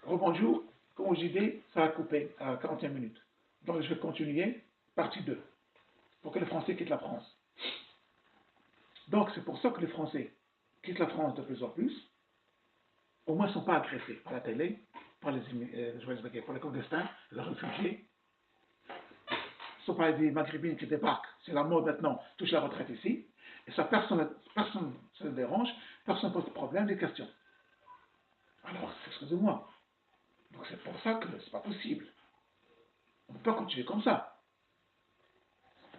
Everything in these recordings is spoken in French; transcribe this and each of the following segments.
Rebonjour, comme je disais, ça a coupé à 41 minutes. Donc je vais continuer, partie 2, pour que les Français quittent la France. Donc c'est pour ça que les Français quittent la France de plus en plus. Au moins, ils ne sont pas agressés par la télé, par par les clandestins, les réfugiés. Ce ne sont pas des maghrébines qui débarquent. C'est la mode maintenant, touche la retraite ici. Et ça, personne ne se dérange, personne ne pose de problème, des questions. Alors, excusez-moi. Donc c'est pour ça que c'est pas possible. On ne peut pas continuer comme ça.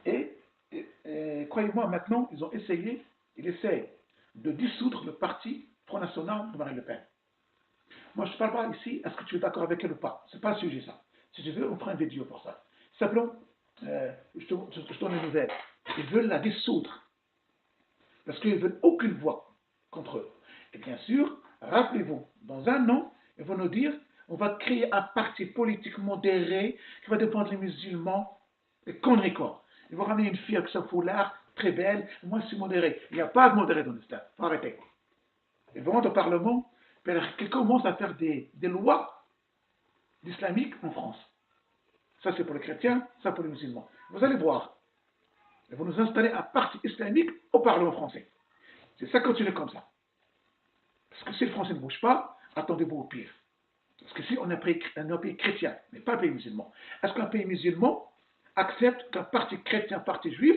Et croyez-moi, maintenant, ils essayent de dissoudre le parti Front National de Marine Le Pen. Moi, je ne parle pas ici, est-ce que tu es d'accord avec elle ou pas? C'est pas le sujet, ça. Si tu veux, on fera une vidéo pour ça. Simplement, je donne une nouvelle. Ils veulent la dissoudre. Parce qu'ils ne veulent aucune voix contre eux. Et bien sûr, rappelez-vous, dans un an, ils vont nous dire, on va créer un parti politique modéré qui va défendre les musulmans, et conneries quoi. Ils vont ramener une fille avec sa foulard, très belle, moi je suis modéré. Il n'y a pas de modéré dans l'islam, il faut arrêter. Ils vont au Parlement, qu'ils commencent à faire des lois islamiques en France. Ça c'est pour les chrétiens, ça pour les musulmans. Vous allez voir, ils vont nous installer un parti islamique au Parlement français. C'est ça continue comme ça. Parce que si le français ne bouge pas, attendez-vous au pire. Parce que si on est un pays chrétien, mais pas un pays musulman, est-ce qu'un pays musulman accepte qu'un parti chrétien, un parti juif,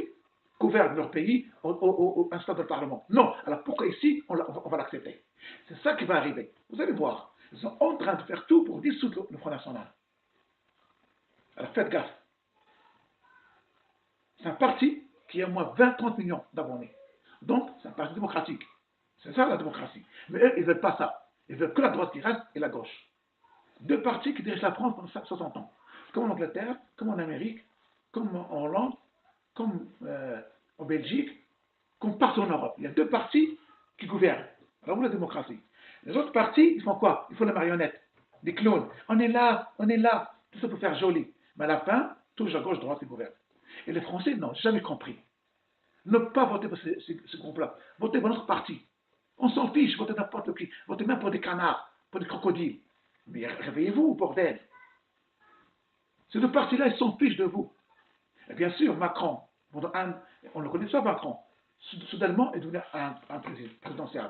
gouverne leur pays au instant du Parlement? Non. Alors pourquoi ici, on va l'accepter? C'est ça qui va arriver. Vous allez voir. Ils sont en train de faire tout pour dissoudre le Front National. Alors faites gaffe. C'est un parti qui a au moins 20-30 millions d'abonnés. Donc, c'est un parti démocratique. C'est ça la démocratie. Mais eux, ils ne veulent pas ça. Ils veulent que la droite qui reste et la gauche. Deux partis qui dirigent la France pendant 60 ans. Comme en Angleterre, comme en Amérique, comme en Hollande, comme en Belgique, comme partout en Europe. Il y a deux partis qui gouvernent. Alors vous, la démocratie. Les autres partis, ils font quoi? Ils font les marionnettes, des clones. On est là, on est là. Tout ça pour faire joli. Mais à la fin, toujours à gauche, droite, ils gouvernent. Et les Français n'ont jamais compris. Ne pas voter pour ce groupe-là. Votez pour notre parti. On s'en fiche, votez n'importe qui. Votez même pour des canards, pour des crocodiles. Mais réveillez-vous, bordel. Ces deux partis-là, ils s'en fichent de vous. Et bien sûr, Macron, on ne le connaît pas, Macron. Soudainement, est devenu un présidentiel.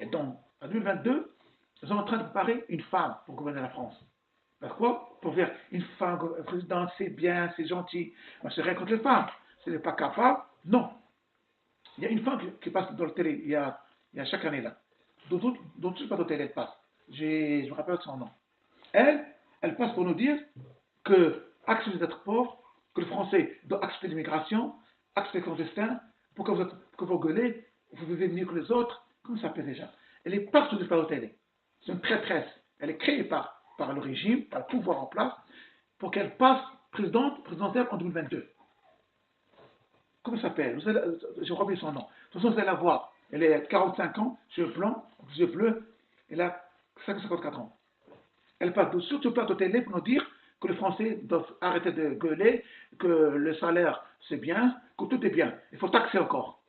Et donc, en 2022, ils sont en train de préparer une femme pour gouverner la France. Pourquoi? Pour faire une femme présidente, c'est bien, c'est gentil. Moi, c'est rien contre les femmes. Si elle n'est pas capable, non. Il y a une femme qui passe dans la télé, il y a chaque année là. Dans toutes les télé, elle passe. Je me rappelle de son nom. Elle passe pour nous dire que accepter d'être pauvre, que le français doit accepter l'immigration, accepter le clandestin, pour que vous gueulez, vous vivez mieux que les autres. Comment ça s'appelle déjà? Elle est partout de la télé. C'est une traîtresse. Elle est créée par le régime, par le pouvoir en place, pour qu'elle passe présidentielle en 2022. Comment ça s'appelle? J'ai oublié son nom. De toute façon, vous allez la voir. Elle a 45 ans, cheveux blancs, yeux bleus, elle a 54 ans. Elle passe sur tout le plateau télé pour nous dire que les Français doivent arrêter de gueuler, que le salaire c'est bien, que tout est bien. Il faut taxer encore.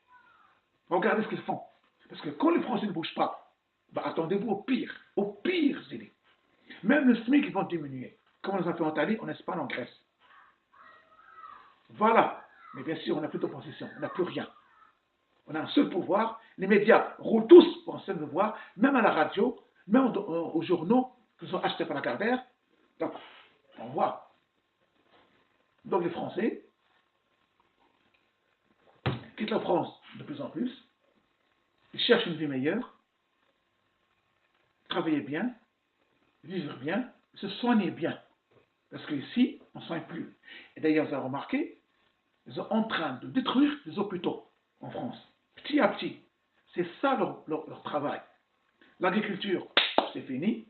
Regardez ce qu'ils font. Parce que quand les Français ne bougent pas, bah, attendez-vous au pire idée. Même le SMIC, ils vont diminuer. Comme on les a fait en Italie, en Espagne, en Grèce. Voilà. Mais bien sûr, on n'a plus d'opposition, on n'a plus rien. On a un seul pouvoir. Les médias roulent tous pour un seul pouvoir, même à la radio, même aux journaux qui sont achetés par la Gardère. Donc, on voit. Donc les Français quittent la France de plus en plus. Ils cherchent une vie meilleure, travailler bien, vivre bien, se soigner bien. Parce qu'ici, on ne soigne plus. Et d'ailleurs, vous avez remarqué, ils sont en train de détruire les hôpitaux en France, petit à petit. C'est ça leur travail. L'agriculture, c'est fini,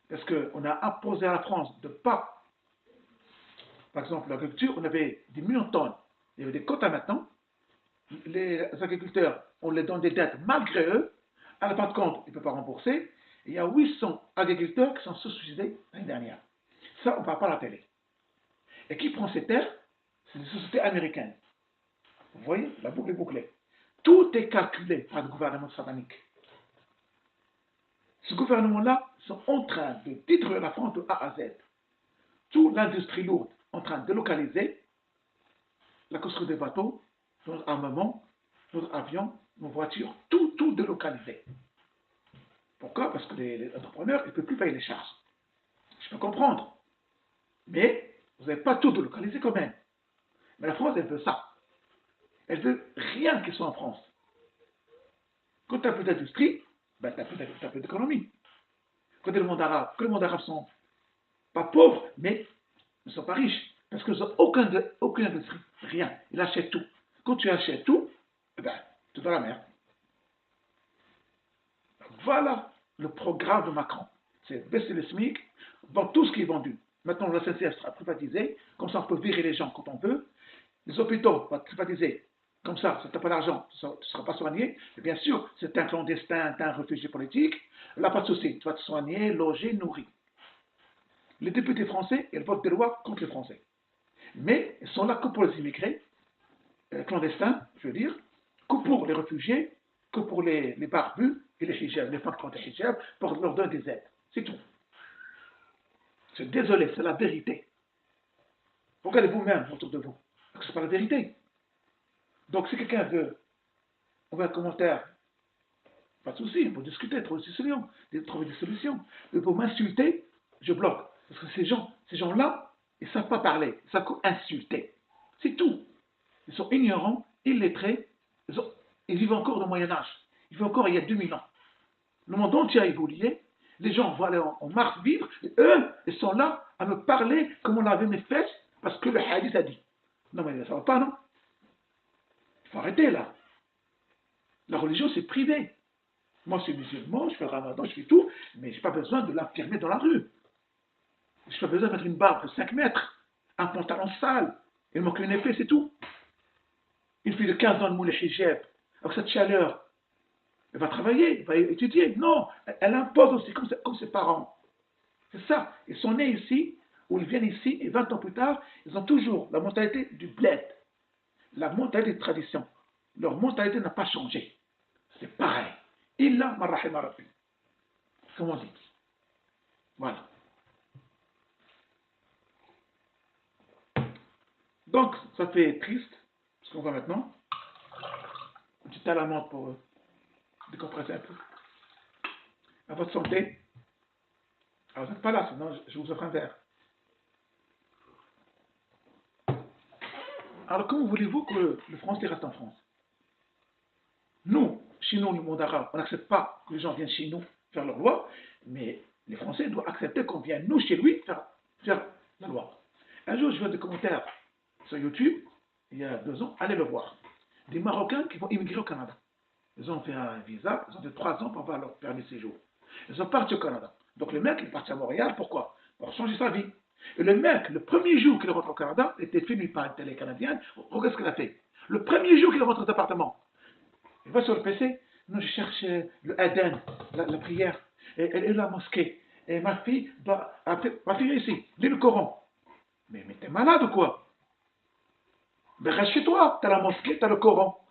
parce qu'on a imposé à la France de ne pas, par exemple, l'agriculture, on avait des millions de tonnes, il y avait des quotas maintenant, les agriculteurs, on les donne des dettes malgré eux, à la fin de compte, ils ne peuvent pas rembourser, et il y a 800 agriculteurs qui sont suicidés l'année dernière. Ça, on ne parle pas à la télé. Et qui prend ces terres? C'est des sociétés américaines. Vous voyez, la boucle est bouclée. Tout est calculé par le gouvernement satanique. Ce gouvernement-là, sont en train de détruire la France de A à Z. Toute l'industrie lourde en train de délocaliser la construction des bateaux, nos armements, nos avions, nos voitures, tout délocalisé. Pourquoi? Parce que les entrepreneurs ne peuvent plus payer les charges. Je peux comprendre. Mais vous n'avez pas tout délocalisé quand même. Mais la France, elle veut ça. Elle veut rien qui soit en France. Quand tu as plus d'industrie, ben, tu as plus d'économie. Quand tu as le monde arabe, que le monde arabe sont pas pauvres, mais ils ne sont pas riches. Parce qu'ils n'ont aucune industrie. Rien. Ils achètent tout. Quand tu achètes tout, eh ben, tu es dans la merde. Voilà le programme de Macron. C'est baisser le SMIC, vendre tout ce qui est vendu. Maintenant, la SNCF sera privatisée, comme ça on peut virer les gens quand on veut. Les hôpitaux vont être privatisés, comme ça, si tu n'as pas d'argent, tu ne seras pas soigné. Et bien sûr, c'est un clandestin, un réfugié politique, là, pas de souci, tu vas te soigner, loger, nourrir. Les députés français, ils votent des lois contre les Français. Mais ils sont là que pour les immigrés, clandestins, je veux dire, que pour les réfugiés, que pour les barbus et les hijabs, les femmes qui ont des hijabs, pour leur donner des aides. C'est tout. C'est désolé, c'est la vérité. Regardez vous-même autour de vous. C'est pas la vérité. Donc si quelqu'un veut envoyer un commentaire, pas de souci, on peut discuter, trouver des solutions. Mais pour m'insulter, je bloque. Parce que ces gens-là, ils ne savent pas parler, ils savent qu'insulter. C'est tout. Ils sont ignorants, illettrés, ils vivent encore dans le Moyen-Âge. Ils vivent encore il y a 2000 ans. Le monde entier a évolué, les gens vont aller en Mars vivre, et eux, ils sont là à me parler comme on avait mes fesses, parce que le hadith a dit. Non mais ça va pas, non? Il faut arrêter là. La religion, c'est privé. Moi, je suis musulman, je fais le ramadan, je fais tout, mais je n'ai pas besoin de l'affirmer dans la rue. Je n'ai pas besoin de mettre une barbe de 5 mètres, un pantalon sale, et manque un effet, c'est tout. Une fille de 15 ans de moule hijab, avec cette chaleur, elle va travailler, elle va étudier. Non, elle impose aussi, comme ses parents. C'est ça. Ils sont nés ici, ou ils viennent ici, et 20 ans plus tard, ils ont toujours la mentalité du bled, la mentalité de tradition. Leur mentalité n'a pas changé. C'est pareil. Illa marrahim rabbi. Comment on dit? Voilà. Donc, ça fait triste, ce qu'on voit maintenant. Une petite alamante pour décompresser un peu. À votre santé. Alors, vous n'êtes pas là, sinon je vous offre un verre. Alors, comment voulez-vous que le français reste en France? Nous, chez nous, le monde arabe, on n'accepte pas que les gens viennent chez nous faire leur loi, mais les Français doivent accepter qu'on vienne, nous, chez lui, faire la loi. Un jour, je vois des commentaires sur YouTube, il y a 2 ans, allez le voir. Des Marocains qui vont immigrer au Canada. Ils ont fait un visa, ils ont fait 3 ans pour avoir leur permis de séjour. Ils sont partis au Canada. Donc le mec, il est parti à Montréal, pourquoi? Pour changer sa vie. Et le mec, le premier jour qu'il rentre au Canada, était filmé par une télé canadienne, regarde ce qu'il a fait. Le premier jour qu'il rentre dans appartement, il va sur le PC, non, je cherche le Aden, la prière, et la mosquée. Et ma fille doit, après, ma fille est ici, lis le Coran. Mais t'es malade ou quoi? Ben reste chez toi, t'as la mosquée, t'as le Coran.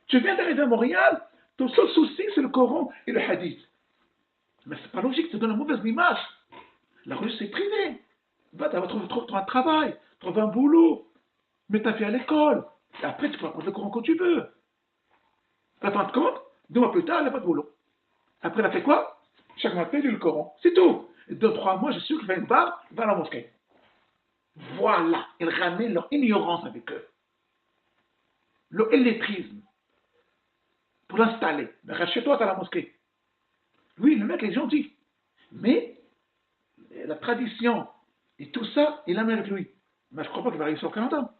Tu viens d'arriver à Montréal, ton seul souci c'est le Coran et le Hadith. Mais c'est pas logique, ça donne une mauvaise image. La religion c'est privé. Va, tu vas trouver un travail, trouver un boulot, mets ta fille à l'école. Et après tu peux apprendre le Coran quand tu veux. À la fin de compte, 2 mois plus tard, elle n'a pas de boulot. Après, elle a fait quoi? Chaque matin, elle lit le Coran. C'est tout. Et 2, 3 mois, je suis sûr qu'elle fait une barre, elle va à la mosquée. Voilà. Ils ramènent leur ignorance avec eux. Le illettrisme. Pour l'installer. Mais reste chez toi, tu as la mosquée. Oui, le mec est gentil. Mais la tradition et tout ça, il l'amène avec lui. Mais je ne crois pas qu'il va réussir au Canada.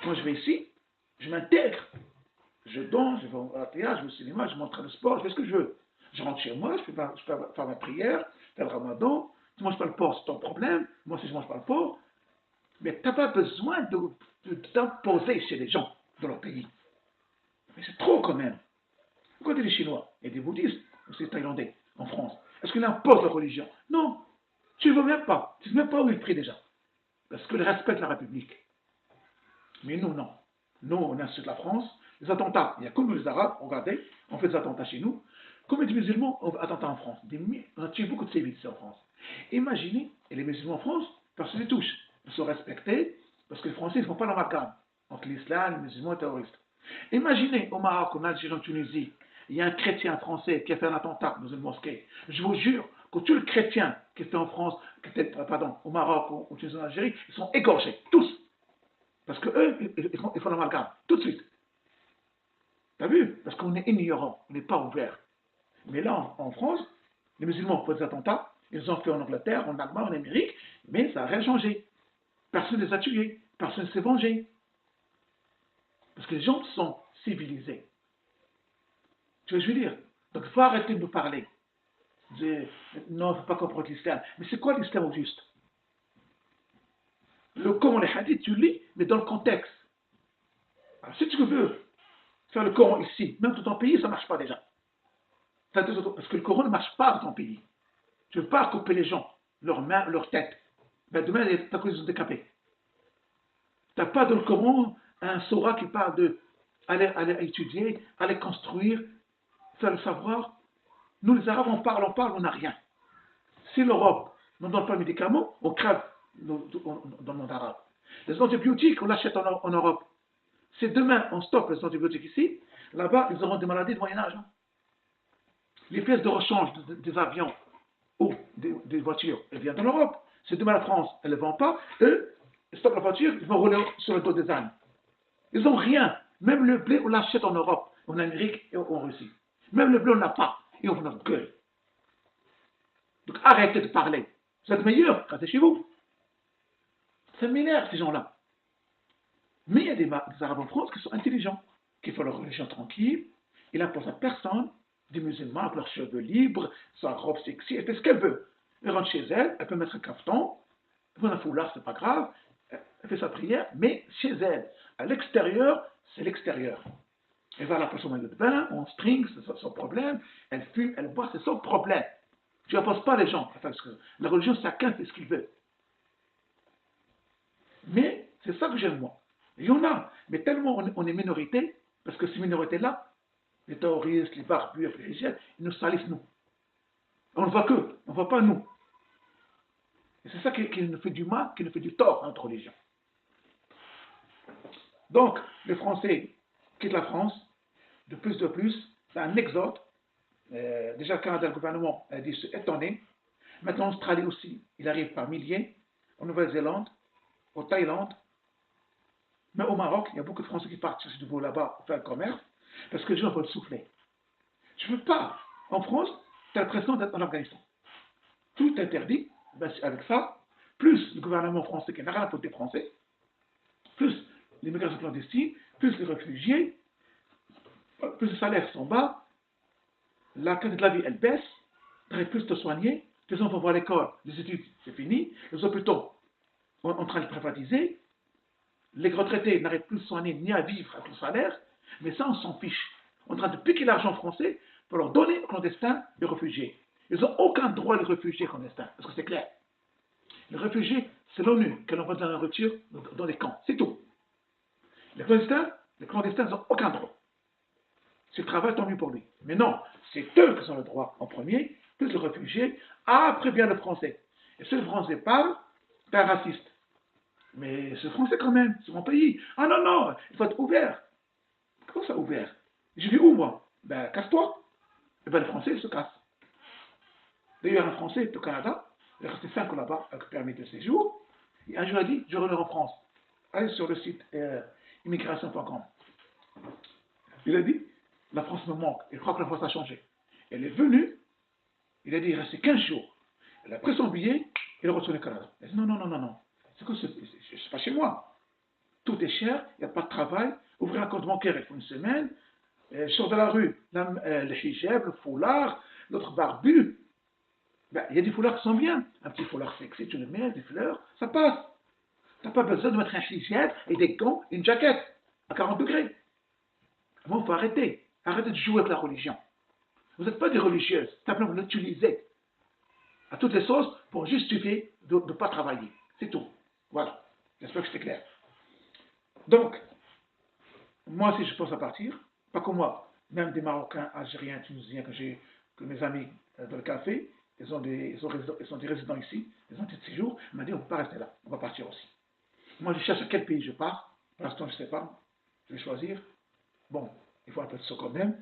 Moi, je vais ici, je m'intègre. Je danse, je vais au théâtre, je vais au cinéma, je montre le sport, je fais ce que je veux. Je rentre chez moi, je peux faire ma prière, faire le ramadan. Tu ne manges pas le porc, c'est ton problème. Moi, si je ne mange pas le porc. Mais tu n'as pas besoin d'imposer chez les gens de leur pays. Mais c'est trop quand même. Regardez les Chinois et des bouddhistes, aussi les Thaïlandais, en France. Est-ce qu'ils imposent leur religion? Non. Tu ne veux même pas. Tu ne sais même pas où ils prient déjà. Parce qu'ils respectent la République. Mais nous, non. Nous, on insulte la France. Les attentats, il n'y a que nous les Arabes, regardez, on fait des attentats chez nous. Combien de musulmans ont attenté en France? On a tué beaucoup de civils ici en France. Imaginez, et les musulmans en France, personne ne les touche. Ils sont respectés parce que les Français ne font pas l'amalgame entre l'islam, les musulmans et les terroristes. Imaginez au Maroc, en Algérie, en Tunisie, il y a un chrétien français qui a fait un attentat dans une mosquée. Je vous jure que tous les chrétiens qui étaient en France, pardon, au Maroc, ou en Tunisie, en Algérie, ils sont égorgés, tous. Parce qu'eux, ils font l'amalgame, tout de suite. T'as vu? Parce qu'on est ignorant, on n'est pas ouvert. Mais là, en France, les musulmans font des attentats, ils ont fait en Angleterre, en Allemagne, en Amérique, mais ça n'a rien changé. Personne ne les a tués, personne ne s'est vengé. Parce que les gens sont civilisés. Tu vois ce que je veux dire? Donc il faut arrêter de nous parler. Non, il ne faut pas comprendre l'islam. Mais c'est quoi l'islam au juste? Le Coran, les hadiths, tu lis, mais dans le contexte. Alors, si tu veux faire le Coran ici, même dans ton pays, ça ne marche pas déjà. Parce que le Coran ne marche pas dans ton pays. Tu ne veux pas couper les gens, leurs mains, leurs têtes. Ben demain, ta cause sont décapés. Tu n'as pas dans le Coran un Sora qui parle de aller étudier, aller construire, faire le savoir. Nous, les Arabes, on n'a rien. Si l'Europe ne donne pas de médicaments, on crève dans le monde arabe. Les antibiotiques, on l'achète en Europe. Si demain, on stoppe les antibiotiques ici, là-bas, ils auront des maladies de Moyen-Âge. Hein. Les pièces de rechange des avions ou des voitures, elles viennent de l'Europe. Si demain la France, elle ne les vend pas, eux, ils stoppent la voiture, ils vont rouler sur le dos des ânes. Ils n'ont rien. Même le blé, on l'achète en Europe, en Amérique et en Russie. Même le blé, on n'a pas. Et on ouvre notre gueule. Donc arrêtez de parler. Vous êtes meilleurs, restez chez vous. Ça m'énerve, ces gens-là. Mais il y a des Arabes en France qui sont intelligents, qui font leur religion tranquille. Ils n'imposent à personne, des musulmans avec leurs cheveux libres, sa robe sexy, elle fait ce qu'elle veut. Elle rentre chez elle, elle peut mettre un cafeton, elle prend un foulard, c'est pas grave, elle fait sa prière, mais chez elle, à l'extérieur, c'est l'extérieur. Elle va à la place au maillot de bain, en string, c'est son problème, elle fume, elle boit, c'est son problème. Tu n'imposes pas les gens. Enfin, parce que la religion, chacun fait ce qu'il veut. Mais c'est ça que j'aime moi. Il y en a, mais tellement on est minorité, parce que ces minorités-là, les terroristes, les barbus, les hygiènes, ils nous salissent nous. On ne voit qu'eux, on ne voit pas nous. Et c'est ça qui nous fait du mal, qui nous fait du tort à notre religion. Donc, les Français quittent la France, de plus, c'est un exode. Déjà, le Canada, le gouvernement a dit se étonner. Maintenant, l'Australie aussi, il arrive par milliers. En Nouvelle-Zélande, en Thaïlande, mais au Maroc, il y a beaucoup de Français qui partent sur ce niveau là-bas pour faire le commerce, parce que les gens veulent souffler. Je ne veux pas. En France, tu as l'impression d'être en Afghanistan. Tout est interdit, ben, avec ça, plus le gouvernement français qui n'a rien à foutre des Français, plus l'immigration clandestine, plus les réfugiés, plus les salaires sont bas, la qualité de la vie, elle baisse, tu n'arrives plus de te soigner, les enfants vont à l'école, les études, c'est fini, les hôpitaux, on est en train de privatiser, les retraités n'arrivent plus à se soigner ni à vivre avec le salaire, mais ça, on s'en fiche. On est en train de piquer l'argent français pour leur donner aux clandestins les réfugiés. Ils n'ont aucun droit, les réfugiés clandestins, parce que c'est clair. Les réfugiés, c'est l'ONU qui envoie de la nourriture dans les camps, c'est tout. Les clandestins n'ont aucun droit. S'il travaille, tant mieux pour lui. Mais non, c'est eux qui ont le droit en premier, plus les réfugiés, après bien le français. Et si le français parle, c'est un raciste. Mais c'est français quand même, c'est mon pays. Ah non, non, il faut être ouvert. Comment ça ouvert? Je vis où moi? Ben casse-toi. Et ben le français il se casse. D'ailleurs un français est au Canada, il est resté 5 ans là-bas avec permis de séjour. Et un jour il a dit, je reviens en France. Allez sur le site immigration.com. Il a dit, la France me manque, il croit que la France a changé. Elle est venue, il a dit, il restait 15 jours. Elle a pris son billet, il est retourné au Canada. Il a dit, non, non, non, non, non. C'est que c'est pas chez moi. Tout est cher, il n'y a pas de travail. Ouvrir un compte bancaire, il faut une semaine. Je sors de la rue, le hijab, le foulard, l'autre barbu. Ben, il y a des foulards qui sont bien. Un petit foulard sexy, tu le mets, des fleurs, ça passe. Tu n'as pas besoin de mettre un hijab et des gants et une jaquette à 40 degrés. Bon, il faut arrêter. Arrêtez de jouer avec la religion. Vous n'êtes pas des religieuses. Simplement, vous l'utilisez à toutes les sauces pour justifier de ne pas travailler. C'est tout. Voilà. J'espère que c'est clair. Donc, moi, si je pense à partir, pas comme moi, même des Marocains, Algériens, Tunisiens que j'ai que mes amis dans le café, ils sont des résidents ici, ils ont des séjours, ils m'ont dit on ne peut pas rester là, on va partir aussi. Moi je cherche à quel pays je pars, pour l'instant je ne sais pas, je vais choisir. Bon, il faut un peu de ça quand même.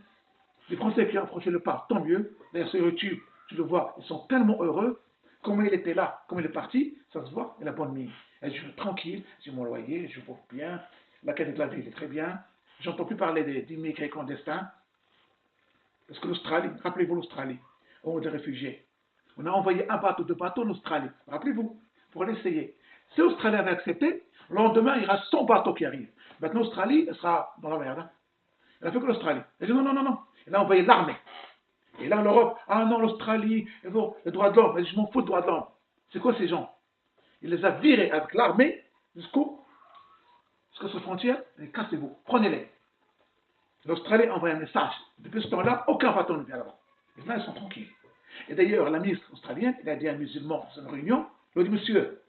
Les Français qui ont approché le pas, tant mieux. D'ailleurs sur YouTube, tu le vois, ils sont tellement heureux. Comment il était là, comment il est parti, ça se voit, il a bonne mine. Et je suis tranquille, j'ai mon loyer, je vaux bien, la qualité de la vie est très bien. J'entends plus parler d'immigrés clandestins, parce que l'Australie, rappelez-vous l'Australie, on des réfugiés. On a envoyé un bateau, deux bateaux en Australie, rappelez-vous, pour l'essayer. Si l'Australie avait accepté, le lendemain, il y aura 100 bateaux qui arrivent. Maintenant, l'Australie, elle sera dans la merde. Hein. Elle a fait que l'Australie. Elle dit non, non, non, non. Elle a envoyé l'armée. Et là, l'Europe, ah non, l'Australie, le droit de l'homme, je m'en fous du droit de l'homme. C'est quoi ces gens? Il les a virés avec l'armée jusqu'à sa frontière, et cassez-vous, prenez-les. L'Australie envoie un message. Depuis ce temps-là, aucun bateau ne vient là-bas. Les gens, ils sont tranquilles. Et d'ailleurs, la ministre australienne, il a dit à un musulman dans une réunion, il a dit, monsieur,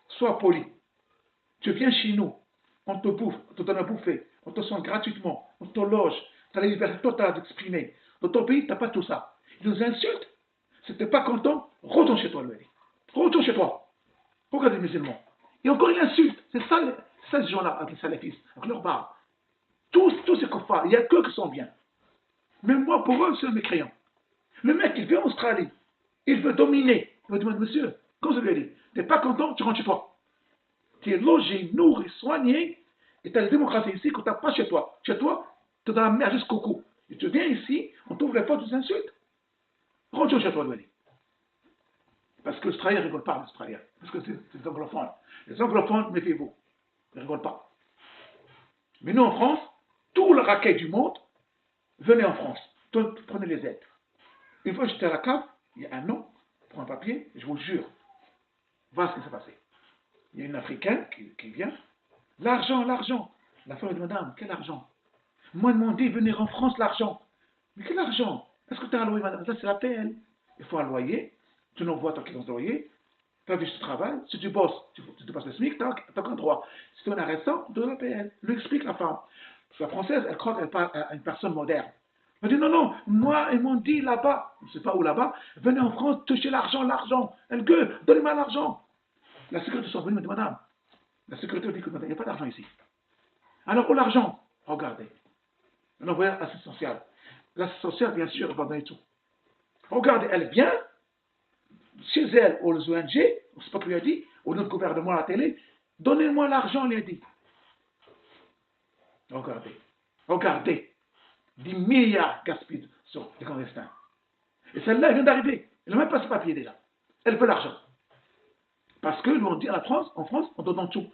sois poli. Tu viens chez nous, on te bouffe, on te donne à bouffer, on te soigne gratuitement, on te loge, tu as la liberté totale d'exprimer. Dans ton pays, tu n'as pas tout ça. Ils nous insultent. Si tu n'es pas content, retourne chez toi, lui. Retourne chez toi. Regarde les musulmans. Et encore, ils insultent. C'est ça, ces gens-là, avec les salafistes, avec leur barbe. Tous ces koufars, il n'y a que qui sont bien. Mais moi, pour eux, c'est un mécréant. Le mec, il vient en Australie. Il veut dominer. Il me demande, monsieur, comme je lui ai dit, tu n'es pas content, tu rentres chez toi. Tu es logé, nourri, soigné, et tu as la démocratie ici que tu n'as pas chez toi. Chez toi, tu es dans la merde jusqu'au cou. Et tu viens ici, on t'ouvre les portes, tu insultes. Rentre chez toi, lui. Parce que l'Australien ne rigole pas, l'Australien. Parce que c'est des anglophones. Les anglophones, méfiez-vous. Ils ne rigolent pas. Mais nous, en France, tout le racket du monde, venez en France. Prenez les aides. Une fois que j'étais à la cave, il y a un an, pour un papier, je vous le jure, voilà ce qui s'est passé. Il y a une Africaine qui vient. L'argent, l'argent. La femme dit, madame, quel argent? Moi, ils m'ont dit, venir en France, l'argent. Mais quel argent? Est-ce que tu as un loyer, madame? Ça, c'est la PL. Il faut un loyer. Tu n'envoies tant qu'ils ont loyer. Tu as vu ce travail. Si tu bosses, tu te passes le SMIC, tu n'as qu'un droit. Si tu es un arrestant, de la PL. Lui explique la femme. La française, elle croit qu'elle parle à une personne moderne. Elle dit non, non, moi, ils m'ont dit là-bas, je ne sais pas où là-bas, venez en France, touchez l'argent, l'argent. Elle gueule, donnez-moi l'argent. La sécurité sont venus me dit, madame, la sécurité dit que il n'y a pas d'argent ici. Alors, où l'argent? Regardez. On envoie l'assistance sociale. L'assistance sociale, bien sûr, elle va donner tout. Regardez, elle vient, chez elle, aux ONG, je ne sais pas qui lui a dit, au nom du gouvernement à la télé, donnez-moi l'argent, il a dit. Regardez. Regardez. 10 milliards gaspillés sur les clandestins. Et celle-là, elle vient d'arriver. Elle n'a même pas ses papiers déjà. Elle veut l'argent. Parce que nous, on dit en France, on donne tout.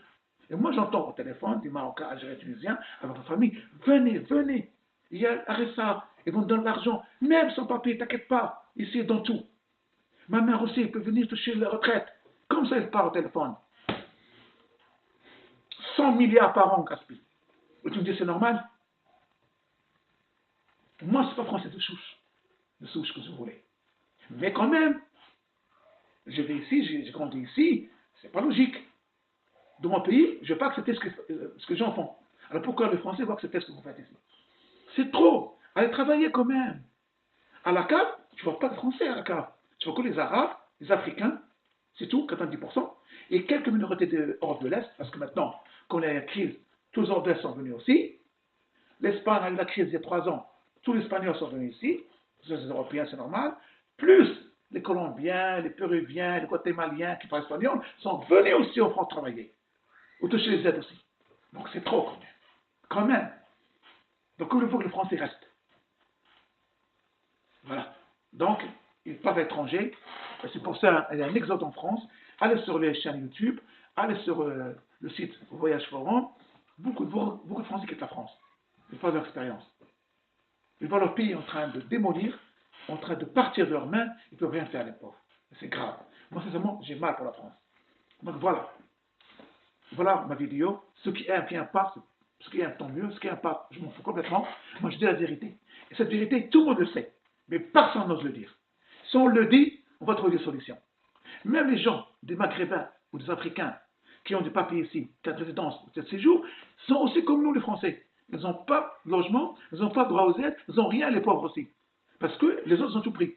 Et moi, j'entends au téléphone des Marocains, Algériens, Tunisiens, avec leur famille, venez, venez. Il y a RSA, ils vont donner l'argent. Même sans papier, t'inquiète pas. Ici, dans tout. Ma mère aussi, elle peut venir toucher la retraite. Comme ça, elle parle au téléphone. 100 milliards par an gaspillés. Et tu me dis, c'est normal? Moi, c'est pas français de souche que je voulais. Mais quand même, je vais ici, j'ai grandi ici, c'est pas logique. Dans mon pays, je ne vais pas accepter ce que j'en fais. Alors pourquoi les Français vont accepter ce que vous faites ici? C'est trop. Allez travailler quand même. À la cave, tu ne vois pas de Français à la cave. Tu vois que les Arabes, les Africains, c'est tout, 90%, et quelques minorités d'Europe de l'Est, parce que maintenant, quand il y a la crise, tous les Européens de l'Est sont venus aussi. L'Espagne a eu la crise il y a 3 ans, tous les Espagnols sont venus ici, les Européens, c'est normal, plus les Colombiens, les Péruviens, les Guatémalien qui parlent espagnol, sont venus aussi en France travailler, ou toucher les aides aussi. Donc c'est trop quand même. Quand même. Donc il faut que les Français restent. Voilà. Donc, ils peuvent être étrangers. C'est pour ça qu'il y a un exode en France. Allez sur les chaînes YouTube, allez sur le site Voyage Forum. Beaucoup de Français quittent la France. Ils font leur expérience. Ils voient leur pays en train de démolir, en train de partir de leurs mains. Ils ne peuvent rien faire, les pauvres. C'est grave. Moi, sincèrement, j'ai mal pour la France. Donc voilà. Voilà ma vidéo. Ceux qui aiment, qui n'aiment pas, ceux qui aiment, tant mieux. Ceux qui n'aiment pas, je m'en fous complètement. Moi, je dis la vérité. Et cette vérité, tout le monde le sait. Mais personne n'ose le dire. Si on le dit, on va trouver des solutions. Même les gens, des Maghrébins ou des Africains, qui ont des papiers ici, qui ont de résidence, de séjour, sont aussi comme nous, les Français. Ils n'ont pas de logement, ils n'ont pas de droit aux aides, ils n'ont rien, les pauvres aussi. Parce que les autres ont tout pris.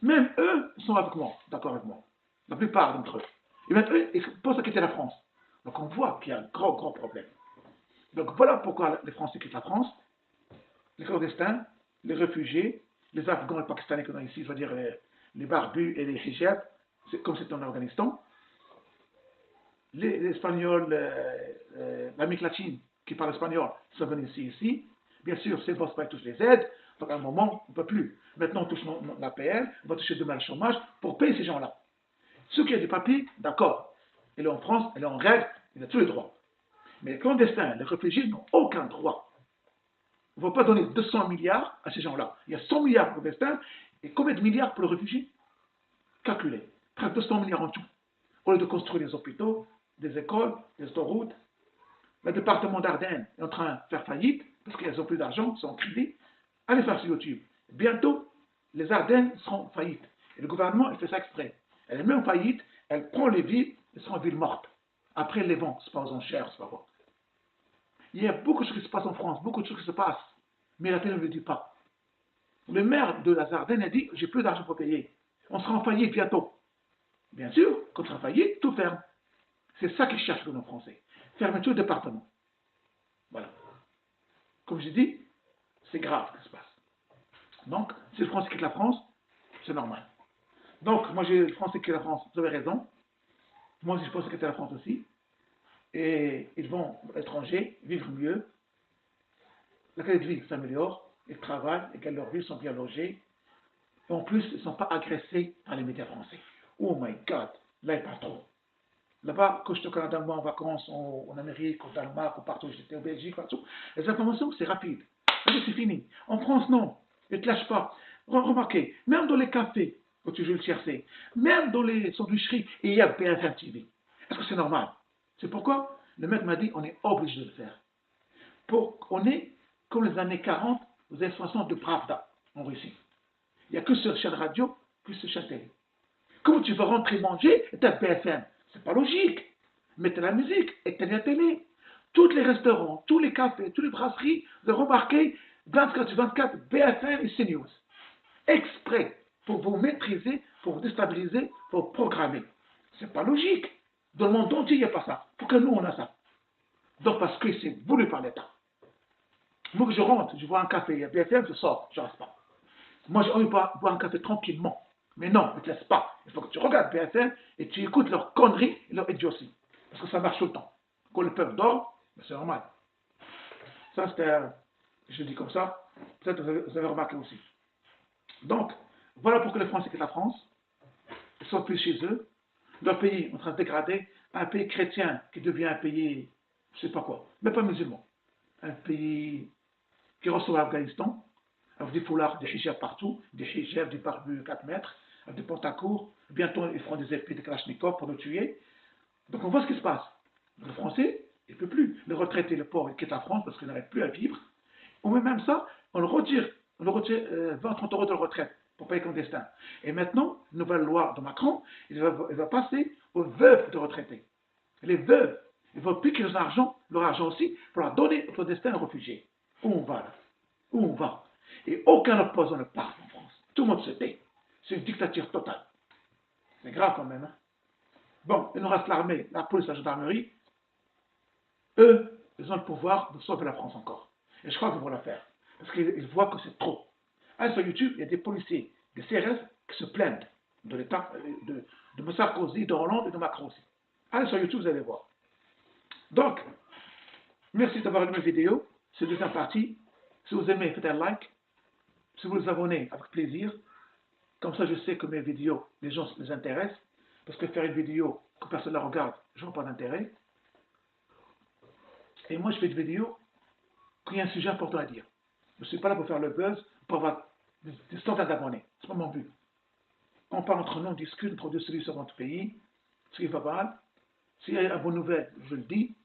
Même eux sont avec moi, d'accord avec moi. La plupart d'entre eux. Et même eux, ils pensent à quitter la France. Donc on voit qu'il y a un grand, grand problème. Donc voilà pourquoi les Français quittent la France, les clandestins, les réfugiés, les Afghans et les Pakistanais qu'on a ici, je veux dire les barbus et les hijabs, comme c'est en Afghanistan, les Espagnols, l'Amérique latine qui parle espagnol sont venus ici. Bien sûr, ces boss touchent les aides, donc à un moment, on ne peut plus. Maintenant, on touche l'APL, on va toucher demain le chômage pour payer ces gens-là. Ceux qui ont des papiers, d'accord. Il est en France, il est en règle, il a tous les droits. Mais les clandestins, les réfugiés n'ont aucun droit. On ne va pas donner 200 milliards à ces gens-là. Il y a 100 milliards pour les clandestins et combien de milliards pour les réfugiés? Calculez. Presque 200 milliards en tout. Au lieu de construire des hôpitaux, des écoles, des autoroutes, le département d'Ardennes est en train de faire faillite parce qu'ils n'ont plus d'argent, ils sont en crédit. Allez faire sur YouTube. Bientôt, les Ardennes seront faillites. Et le gouvernement, il fait ça exprès. Elle est même faillite, elle prend les villes, elles seront villes mortes. Après, les vents, c'est pas aux enchères, c'est pas quoi. Il y a beaucoup de choses qui se passent en France, beaucoup de choses qui se passent. Mais la télé ne le dit pas. Le maire de la Ardennes a dit, j'ai plus d'argent pour payer. On sera en faillite bientôt. Bien sûr, quand on sera en faillite, tout ferme. C'est ça qu'ils cherchent nos Français. Fermeture de département. Voilà. Comme je dis, c'est grave ce qui se passe. Donc, si le Français quitte la France, c'est normal. Donc, moi, j'ai le Français qui quitte la France, vous avez raison. Moi aussi, je pense quitter la France aussi. Et ils vont à l'étranger, vivre mieux. La qualité de vie s'améliore, ils travaillent, ils gagnent leur vie, ils sont bien logés. Et en plus, ils ne sont pas agressés par les médias français. Oh my God, là, il parle trop. Là-bas, quand j'étais au Canada, moi, en vacances, en Amérique, au Danemark, ou partout, j'étais en Belgique, partout, les informations, c'est rapide. C'est fini. En France, non. Ils ne te lâchent pas. Remarquez, même dans les cafés, quand tu veux le chercher, même dans les sandwicheries, il y a BFM TV. Est-ce que c'est normal? C'est pourquoi le maître m'a dit on est obligé de le faire. On est comme les années 40, aux années 60 de Pravda, en Russie. Il n'y a que ce chaîne radio, que ce chaîne télé. Comment tu vas rentrer manger et t'as BFM? C'est pas logique. Mettez la musique, éteignez la télé. Tous les restaurants, tous les cafés, toutes les brasseries, vous avez remarqué 24/24 BFM et CNews. Exprès pour vous maîtriser, pour vous déstabiliser, pour vous programmer. C'est pas logique. Dans le monde entier, il n'y a pas ça. Pourquoi nous, on a ça? Donc, parce que c'est voulu par l'État. Moi, que je rentre, je vois un café, il y a BFM, je sors, je ne reste pas. Moi, j'ai envie de boire un café tranquillement. Mais non, ne te laisse pas. Il faut que tu regardes BFM et tu écoutes leurs conneries et leurs idioties. Parce que ça marche tout le temps. Quand le peuple dort, c'est normal. Ça, c'était, je le dis comme ça, peut-être que vous avez remarqué aussi. Donc, voilà pourquoi les Français quittent la France. Ils sont plus chez eux. Leur pays est en train de se dégrader. Un pays chrétien qui devient un pays, je ne sais pas quoi, mais pas musulman. Un pays qui ressemble à l'Afghanistan, avec des foulards, des hijabs partout, des hijabs, des barbus 4 mètres, avec des pantacours. Bientôt, ils feront des épées de Kalachnikov pour nous tuer. Donc, on voit ce qui se passe. Le Français, il ne peut plus. Le retraité, le pauvre, il quitte la France parce qu'il n'arrive plus à vivre. On met même ça, on le retire 20-30 euros de retraite pour payer clandestin. Et maintenant, nouvelle loi de Macron, il va passer aux veuves de retraités. Les veuves, ils vont piquer leur argent aussi, pour leur donner au clandestin aux réfugiés. Où on va là? Où on va? Et aucun opposant ne parle en France. Tout le monde se tait. C'est une dictature totale. C'est grave quand même. Hein? Bon, il nous reste l'armée, la police, la gendarmerie. Eux, ils ont le pouvoir de sauver la France encore. Et je crois qu'ils vont le faire. Parce qu'ils voient que c'est trop. Allez sur YouTube, il y a des policiers, des CRS qui se plaignent de l'État, de Sarkozy, de Hollande et de Macron aussi. Allez sur YouTube, vous allez voir. Donc, merci d'avoir aimé la vidéo. C'est la deuxième partie. Si vous aimez, faites un like. Si vous vous abonnez, avec plaisir. Comme ça, je sais que mes vidéos, les gens les intéressent. Parce que faire une vidéo que personne ne la regarde, je n'ai pas d'intérêt. Et moi, je fais des vidéos quand il y a un sujet important à dire. Je ne suis pas là pour faire le buzz, pour avoir des centaines d'abonnés. Ce n'est pas mon but. On parle entre nous, on discute, on trouve des solutions dans notre pays, ce qui va mal. S'il y a une bonne nouvelle, je le dis.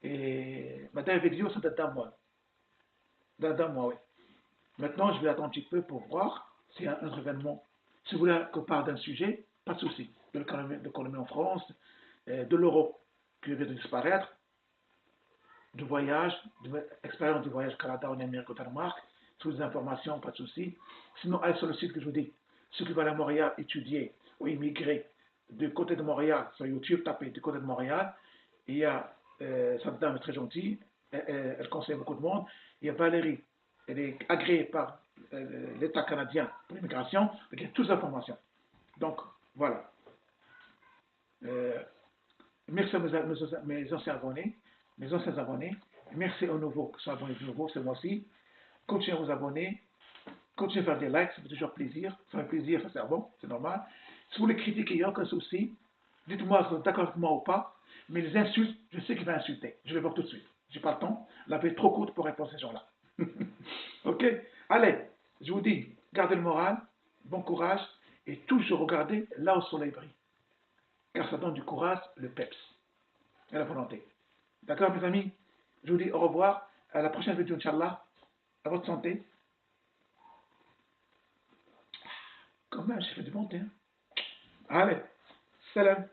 Et ma dernière vidéo, ça date d'un mois. D'un mois, oui. Maintenant, je vais attendre un petit peu pour voir s'il y a un autre événement. Si vous voulez qu'on parle d'un sujet, pas de souci. De l'économie en France, de l'euro qui vient de disparaître, de voyage, expérience de voyage au Canada, en Amérique, au Danemark, toutes les informations, pas de souci. Sinon, allez sur le site que je vous dis, ceux qui veulent à Montréal étudier ou immigrer du côté de Montréal, sur YouTube, tapez du côté de Montréal. Il y a cette dame très gentille, elle conseille beaucoup de monde. Il y a Valérie, elle est agréée par l'État canadien pour l'immigration, il y a toutes les informations. Donc, voilà. Euh, merci à mes anciens abonnés. Merci aux nouveaux qui sont abonnés de nouveau ce mois-ci. Continuez à vous abonner. Continuez à faire des likes, ça fait toujours plaisir. Ça fait plaisir, ça c'est bon, c'est normal. Si vous voulez critiquer, il n'y a aucun souci. Dites-moi si vous êtes d'accord avec moi ou pas. Mais les insultes, je sais qu'il va insulter. Je vais voir tout de suite. Je n'ai pas le temps. La vie est trop courte pour répondre à ces gens-là. Ok. Allez, je vous dis, gardez le moral, bon courage, et toujours regardez là où le soleil brille. Car ça donne du courage, le peps et la volonté. D'accord, mes amis? Je vous dis au revoir. À la prochaine vidéo, Inch'Allah. À votre santé. Quand même, j'ai fait du bon temps. Allez, salam.